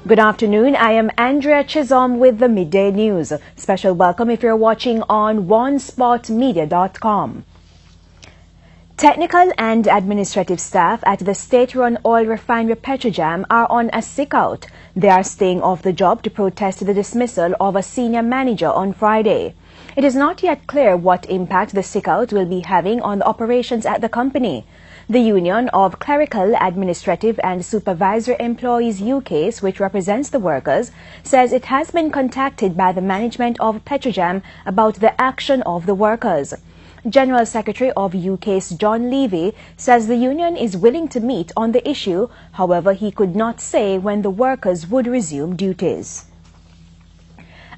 Good afternoon. I am Andrea Chisholm with the Midday News. Special welcome if you're watching on onespotmedia.com. Technical and administrative staff at the state-run oil refinery Petrojam are on a sick-out. They are staying off the job to protest the dismissal of a senior manager on Friday. It is not yet clear what impact the sick-out will be having on the operations at the company. The Union of Clerical, Administrative and Supervisor Employees UKs, which represents the workers, says it has been contacted by the management of Petrojam about the action of the workers. General Secretary of UK's John Levy says the union is willing to meet on the issue, however he could not say when the workers would resume duties.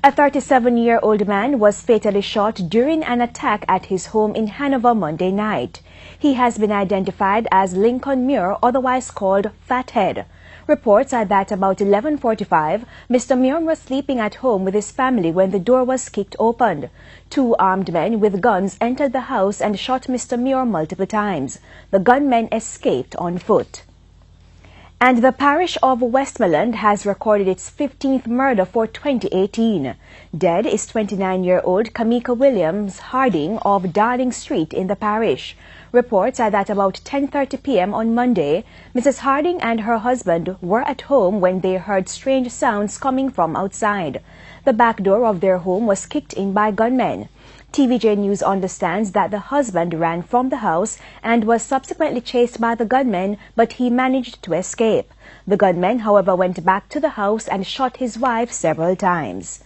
A 37-year-old man was fatally shot during an attack at his home in Hanover Monday night. He has been identified as Lincoln Muir, otherwise called Fathead. Reports are that about 11:45, Mr. Muir was sleeping at home with his family when the door was kicked open. Two armed men with guns entered the house and shot Mr. Muir multiple times. The gunmen escaped on foot. And the parish of Westmoreland has recorded its 15th murder for 2018. Dead is 29-year-old Kamika Williams Harding of Darling Street in the parish. Reports are that about 10:30 p.m. on Monday, Mrs. Harding and her husband were at home when they heard strange sounds coming from outside. The back door of their home was kicked in by gunmen. TVJ News understands that the husband ran from the house and was subsequently chased by the gunmen, but he managed to escape. The gunmen, however, went back to the house and shot his wife several times.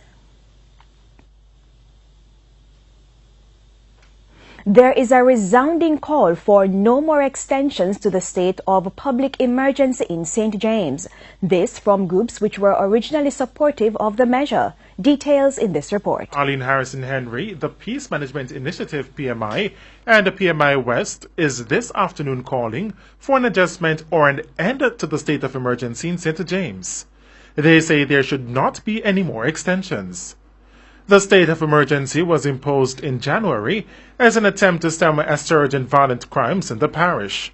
There is a resounding call for no more extensions to the state of public emergency in St. James. This from groups which were originally supportive of the measure. Details in this report. Arlene Harrison Henry, the Peace Management Initiative PMI, and the PMI West is this afternoon calling for an adjustment or an end to the state of emergency in St. James. They say there should not be any more extensions. The state of emergency was imposed in January as an attempt to stem a surge in violent crimes in the parish.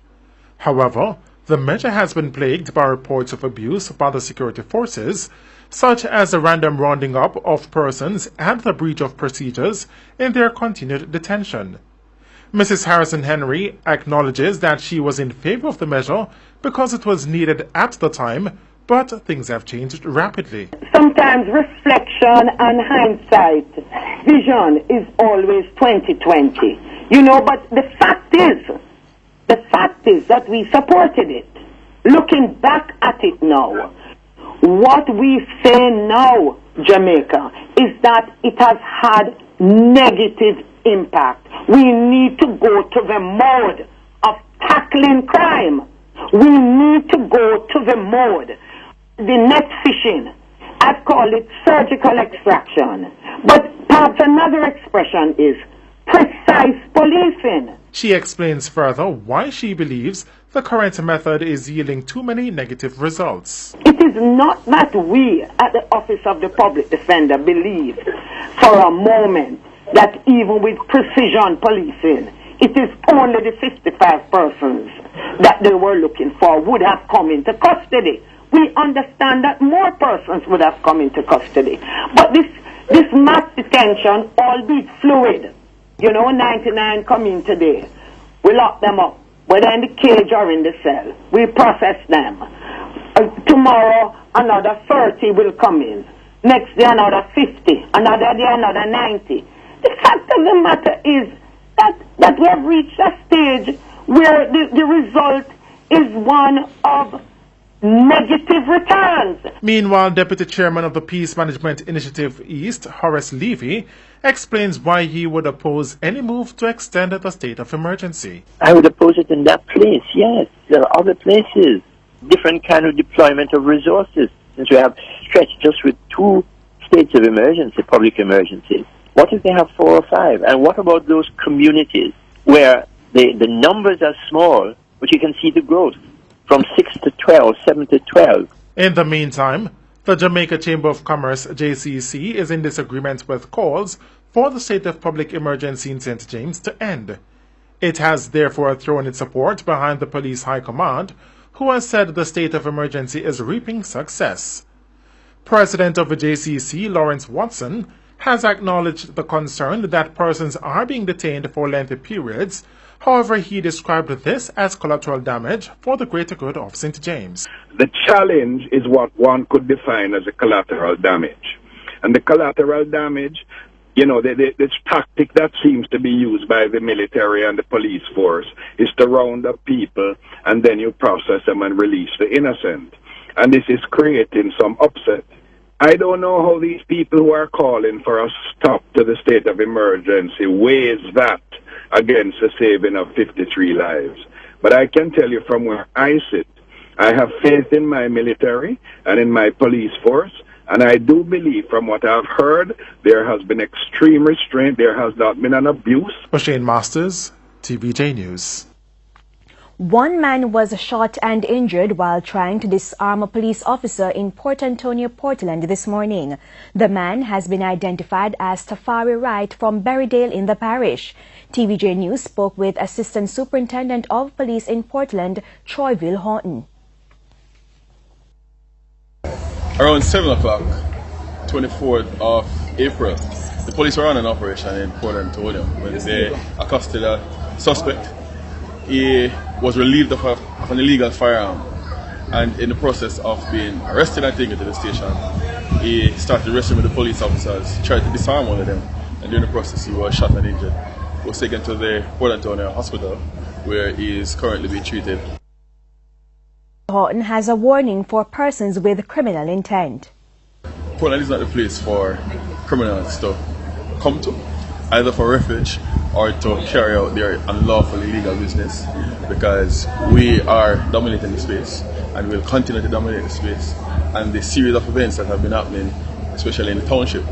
However, the measure has been plagued by reports of abuse by the security forces, such as the random rounding up of persons and the breach of procedures in their continued detention. Mrs. Harrison Henry acknowledges that she was in favor of the measure because it was needed at the time, but things have changed rapidly. Sometimes reflection and hindsight, vision is always 2020. But the fact is that we supported it. Looking back at it now, what we say now, Jamaica, is that it has had negative impact. We need to go to the mode of tackling crime. We need to go to the mode. The net fishing, I'd call it surgical extraction. But perhaps another expression is precise policing. She explains further why she believes the current method is yielding too many negative results. It is not that we at the Office of the Public Defender believe for a moment that even with precision policing, it is only the 55 persons that they were looking for would have come into custody. We understand that more persons would have come into custody. But this mass detention, albeit fluid, 99 come in today. We lock them up, whether in the cage or in the cell. We process them. Tomorrow, another 30 will come in. Next day, another 50. Another day, another 90. The fact of the matter is that we have reached a stage where the result is one of negative returns. Meanwhile, Deputy Chairman of the Peace Management Initiative East, Horace Levy, explains why he would oppose any move to extend the state of emergency. I would oppose it in that place, yes. There are other places, different kind of deployment of resources, since we have stretched just with 2 states of emergency, public emergencies. What if they have 4 or 5? And what about those communities where the numbers are small, but you can see the growth? From 6 to 12, 7 to 12. In the meantime, the Jamaica Chamber of Commerce, JCC, is in disagreement with calls for the state of public emergency in St. James to end. It has therefore thrown its support behind the Police High Command, who has said the state of emergency is reaping success. President of the JCC, Lawrence Watson, has acknowledged the concern that persons are being detained for lengthy periods. However, he described this as collateral damage for the greater good of St. James. The challenge is what one could define as a collateral damage. And the collateral damage, this tactic that seems to be used by the military and the police force is to round up people and then you process them and release the innocent. And this is creating some upset. I don't know how these people who are calling for a stop to the state of emergency weighs that against the saving of 53 lives. But I can tell you from where I sit, I have faith in my military and in my police force, and I do believe from what I've heard, there has been extreme restraint, there has not been an abuse. Shane Masters, TVJ News. One man was shot and injured while trying to disarm a police officer in Port Antonio, Portland this morning. The man has been identified as Tafari Wright from Berrydale in the parish. TVJ News spoke with Assistant Superintendent of Police in Portland, Troyville Horton. Around 7 o'clock, 24th of April, the police were on an operation in Port Antonio when they accosted a suspect. He was relieved of an illegal firearm, and in the process of being arrested and taken to the station, he started wrestling with the police officers, tried to disarm one of them, and during the process he was shot and injured. He was taken to the Port Antonio hospital where he is currently being treated. Horton has a warning for persons with criminal intent. Portland is not the place for criminals to come to, either for refuge or to carry out their unlawful illegal business, because we are dominating the space and will continue to dominate the space. And the series of events that have been happening, especially in the township,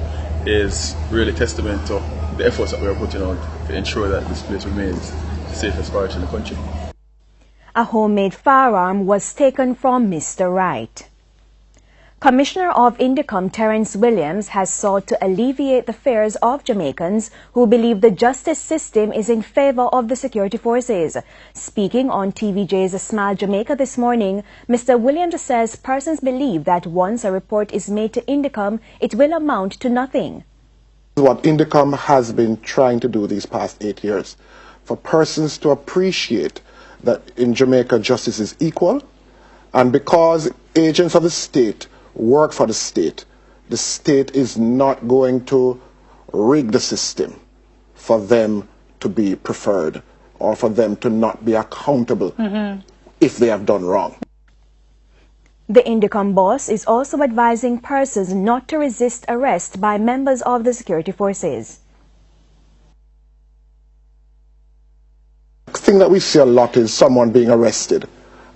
is really testament to the efforts that we are putting out to ensure that this place remains the safest parish in the country. A homemade firearm was taken from Mr. Wright. Commissioner of Indicom Terence Williams has sought to alleviate the fears of Jamaicans who believe the justice system is in favor of the security forces. Speaking on TVJ's Smile Jamaica this morning, Mr. Williams says persons believe that once a report is made to Indicom, it will amount to nothing. What Indicom has been trying to do these past 8 years, for persons to appreciate that in Jamaica justice is equal, and because agents of the state work for the state is not going to rig the system for them to be preferred or for them to not be accountable if they have done wrong. The Indicom boss is also advising persons not to resist arrest by members of the security forces. The thing that we see a lot is someone being arrested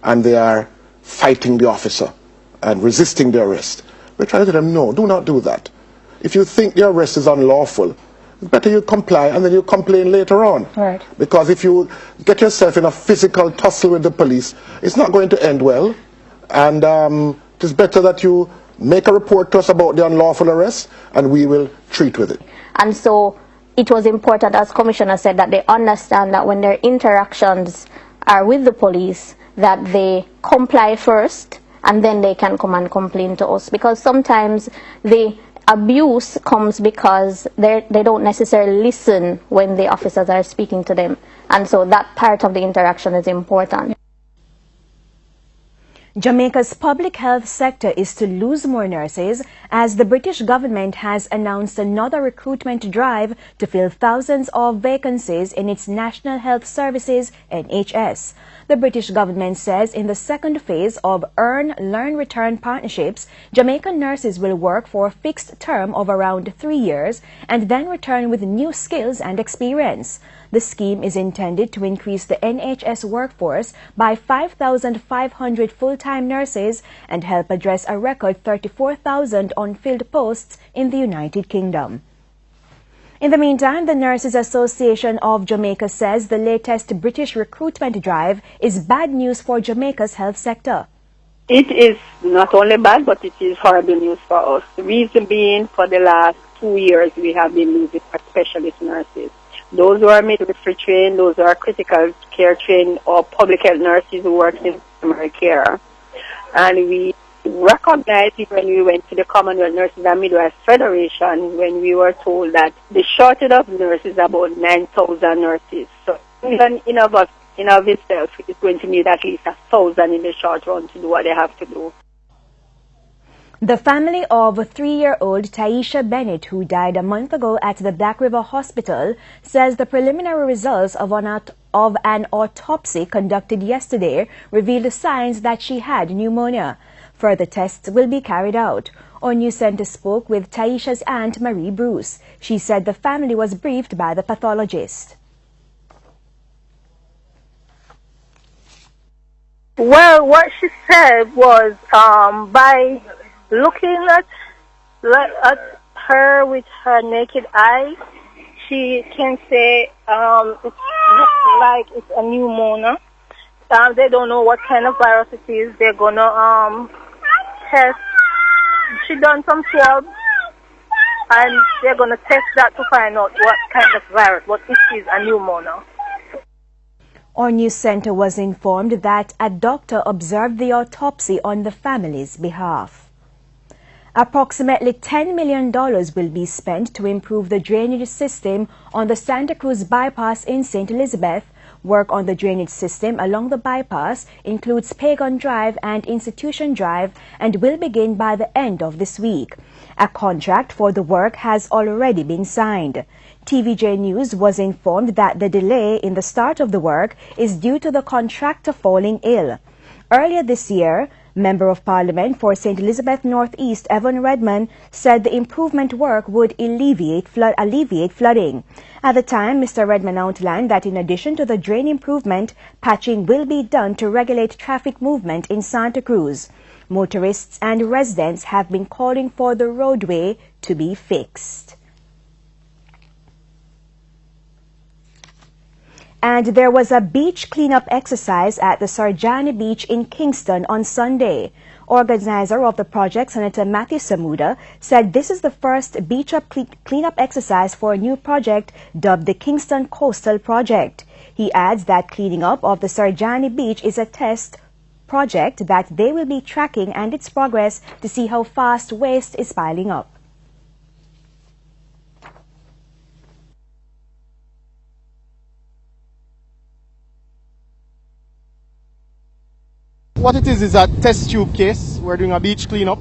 and they are fighting the officer and resisting the arrest. We try to tell them, no, do not do that. If you think the arrest is unlawful, it's better you comply and then you complain later on. Right. Because if you get yourself in a physical tussle with the police, it's not going to end well. And it is better that you make a report to us about the unlawful arrest and we will treat with it. And so it was important, as Commissioner said, that they understand that when their interactions are with the police, that they comply first and then they can come and complain to us. Because sometimes the abuse comes because they don't necessarily listen when the officers are speaking to them. And so that part of the interaction is important. Jamaica's public health sector is to lose more nurses as the British government has announced another recruitment drive to fill thousands of vacancies in its National Health Services (NHS). The British government says in the second phase of Earn, Learn, Return partnerships, Jamaican nurses will work for a fixed term of around 3 years and then return with new skills and experience. The scheme is intended to increase the NHS workforce by 5,500 full-time nurses and help address a record 34,000 unfilled posts in the United Kingdom. In the meantime, the Nurses Association of Jamaica says the latest British recruitment drive is bad news for Jamaica's health sector. It is not only bad, but it is horrible news for us. The reason being, for the last 2 years, we have been losing specialist nurses. Those who are midwifery trained, those who are critical care trained, or public health nurses who work in primary care. And we recognized it when we went to the Commonwealth Nurses and Midwives Federation, when we were told that the shortage of nurses is about 9,000 nurses. So even in of itself, it's going to need at least 1,000 in the short run to do what they have to do. The family of 3-year-old Taisha Bennett, who died a month ago at the Black River Hospital, says the preliminary results of an autopsy conducted yesterday revealed signs that she had pneumonia. Further tests will be carried out. Our news center spoke with Taisha's aunt, Marie Bruce. She said the family was briefed by the pathologist. Well, what she said was by looking at her with her naked eye, she can say it looks like it's a pneumonia. They don't know what kind of virus it is. They're gonna test. She done some swabs, and they're gonna test that to find out what kind of virus, but it is a pneumonia. Our news center was informed that a doctor observed the autopsy on the family's behalf. Approximately $10 million will be spent to improve the drainage system on the Santa Cruz bypass in St. Elizabeth. Work on the drainage system along the bypass includes Pagan Drive and Institution Drive and will begin by the end of this week. A contract for the work has already been signed. TVJ News was informed that the delay in the start of the work is due to the contractor falling ill. Earlier this year, Member of Parliament for St. Elizabeth Northeast Evan Redman said the improvement work would alleviate flooding. At the time, Mr. Redman outlined that in addition to the drain improvement, patching will be done to regulate traffic movement in Santa Cruz. Motorists and residents have been calling for the roadway to be fixed. And there was a beach cleanup exercise at the Sarjani Beach in Kingston on Sunday. Organizer of the project, Senator Matthew Samuda, said this is the first beach cleanup exercise for a new project dubbed the Kingston Coastal Project. He adds that cleaning up of the Sarjani Beach is a test project that they will be tracking and its progress to see how fast waste is piling up. What it is a test tube case. We're doing a beach cleanup.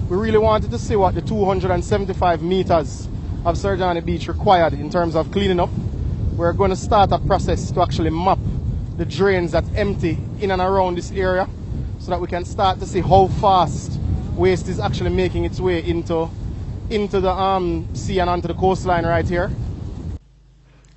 We really wanted to see what the 275 meters of Sarjani Beach required in terms of cleaning up. We're going to start a process to actually map the drains that empty in and around this area so that we can start to see how fast waste is actually making its way into the sea and onto the coastline right here.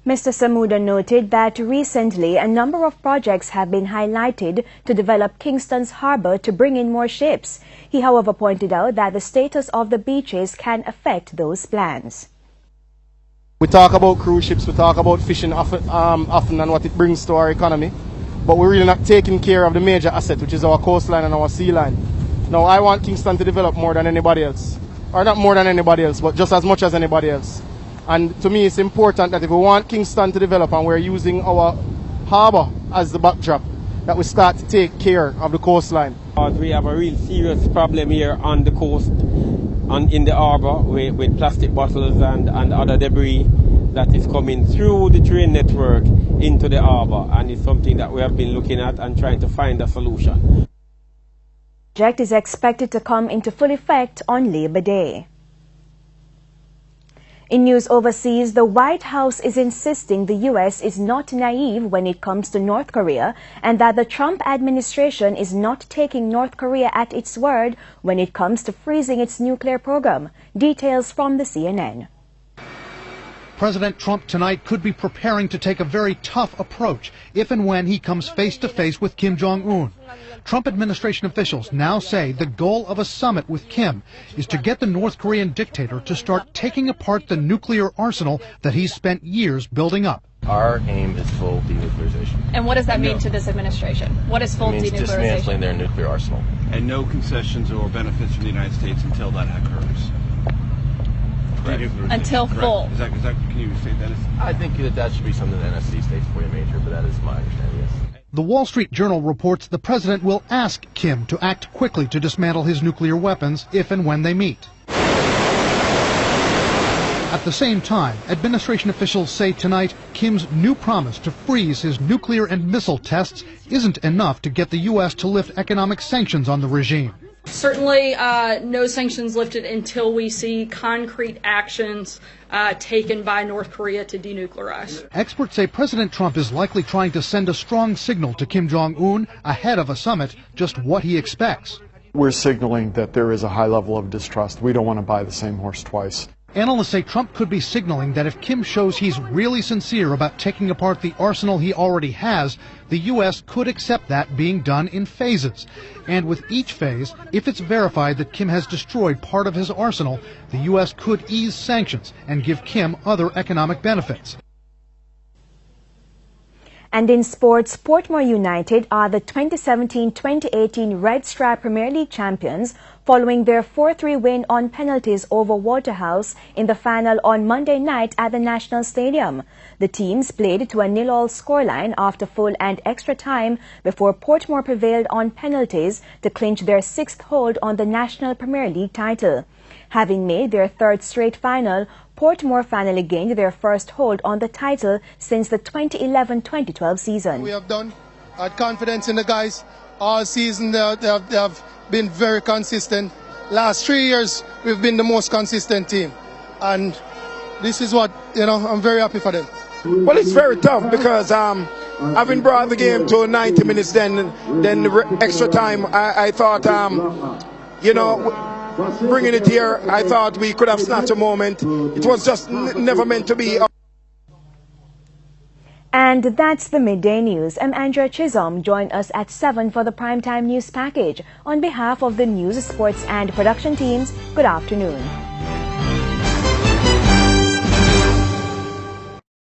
Mr. Samuda noted that recently a number of projects have been highlighted to develop Kingston's harbor to bring in more ships. He, however, pointed out that the status of the beaches can affect those plans. We talk about cruise ships, we talk about fishing often and what it brings to our economy, but we're really not taking care of the major asset, which is our coastline and our sea line. Now, I want Kingston to develop more than anybody else, or not more than anybody else, but just as much as anybody else. And to me, it's important that if we want Kingston to develop and we're using our harbour as the backdrop, that we start to take care of the coastline. We have a real serious problem here on the coast, in the harbour, with plastic bottles and other debris that is coming through the drain network into the harbour, and it's something that we have been looking at and trying to find a solution. The project is expected to come into full effect on Labor Day. In news overseas, the White House is insisting the U.S. is not naive when it comes to North Korea and that the Trump administration is not taking North Korea at its word when it comes to freezing its nuclear program. Details from the CNN. President Trump tonight could be preparing to take a very tough approach if and when he comes face to face with Kim Jong-un. Trump administration officials now say the goal of a summit with Kim is to get the North Korean dictator to start taking apart the nuclear arsenal that he's spent years building up. Our aim is full denuclearization. And what does that mean to this administration? What is full denuclearization? It means dismantling their nuclear arsenal. And no concessions or benefits from the United States until that occurs. Until full. Is that, can you state that? I think that should be something the NSC states for you, Major, but that is my understanding, yes. The Wall Street Journal reports the president will ask Kim to act quickly to dismantle his nuclear weapons if and when they meet. At the same time, administration officials say tonight Kim's new promise to freeze his nuclear and missile tests isn't enough to get the U.S. to lift economic sanctions on the regime. Certainly no sanctions lifted until we see concrete actions taken by North Korea to denuclearize. Experts say President Trump is likely trying to send a strong signal to Kim Jong-un ahead of a summit just what he expects. We're signaling that there is a high level of distrust. We don't want to buy the same horse twice. Analysts say Trump could be signaling that if Kim shows he's really sincere about taking apart the arsenal he already has, the U.S. could accept that being done in phases. And with each phase, if it's verified that Kim has destroyed part of his arsenal, the U.S. could ease sanctions and give Kim other economic benefits. And in sports, Portmore United are the 2017-2018 Red Stripe Premier League champions following their 4-3 win on penalties over Waterhouse in the final on Monday night at the National Stadium. The teams played to a 0-0 scoreline after full and extra time before Portmore prevailed on penalties to clinch their 6th hold on the National Premier League title. Having made their 3rd straight final, Portmore finally gained their first hold on the title since the 2011-2012 season. We have had confidence in the guys all season. They have been very consistent. Last 3 years, we've been the most consistent team. And this is what, I'm very happy for them. Well, it's very tough because having brought the game to 90 minutes, then the extra time, I thought, bringing it here, I thought we could have snatched a moment. It was just never meant to be. And that's the Midday News. I'm Andrea Chisholm. Join us at 7 for the Primetime News Package. On behalf of the news, sports and production teams, good afternoon.